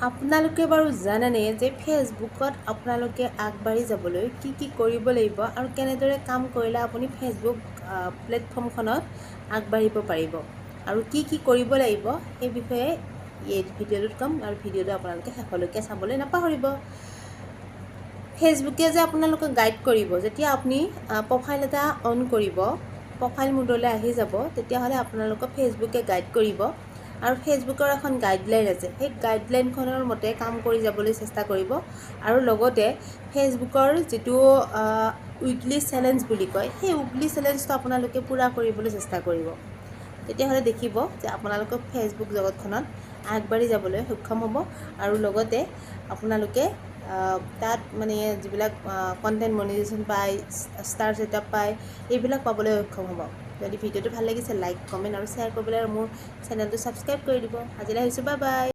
আপোনালোকে বাৰু জানেনে যে ফেচবুকত আপোনালোকে আগবাঢ়ি যাবলৈ কি কৰিব লাগিব আৰু কেনেদৰে কাম কৰিলে আপুনি ফেচবুক প্লেটফৰ্মখনত আগবাঢ়িব পাৰিব আৰু কি কৰিব লাগিব সেই বিষয়ে এই ভিডিঅ'টোত ক'ম আৰু ভিডিঅ'টো আপোনালোকে শেষলৈকে চাবলৈ নাপাহৰিব। ফেচবুকে যে আপোনালোকক গাইড কৰিব, যেতিয়া আপুনি প্ৰফাইল এটা অন কৰিব, প্ৰফাইল মোডলৈ আহি যাব, তেতিয়াহ'লে আপোনালোকক ফেচবুকে গাইড কৰিব আৰু ফেচবুকৰ এখন গাইডলাইন আছে, সেই গাইডলাইনখনৰ মতে কাম কৰি যাবলৈ চেষ্টা কৰিব আৰু লগতে ফেচবুকৰ যিটো উইকলি চেলেঞ্জ বুলি কয়, সেই উইকলি চেলেঞ্জটো আপোনালোকে পূৰা কৰিবলৈ চেষ্টা কৰিব। তেতিয়াহ'লে দেখিব যে আপোনালোকক ফেচবুক জগতখনত আগবাঢ়ি যাবলৈ সক্ষম হ'ব আৰু লগতে আপোনালোকে তাত মানে যিবিলাক কণ্টেণ্ট মনিটাইজেশ্যন পায়, ষ্টাৰ ছেটআপ পায়, এইবিলাক পাবলৈ সক্ষম হ'ব। যদি ভিডিঅ'টো ভাল লাগিছে লাইক, কমেণ্ট আৰু শ্বেয়াৰ কৰিবলৈ আৰু মোৰ চেনেলটো ছাবস্ক্ৰাইব কৰি দিব। আজিলৈ আহিছোঁ, বাই বাই।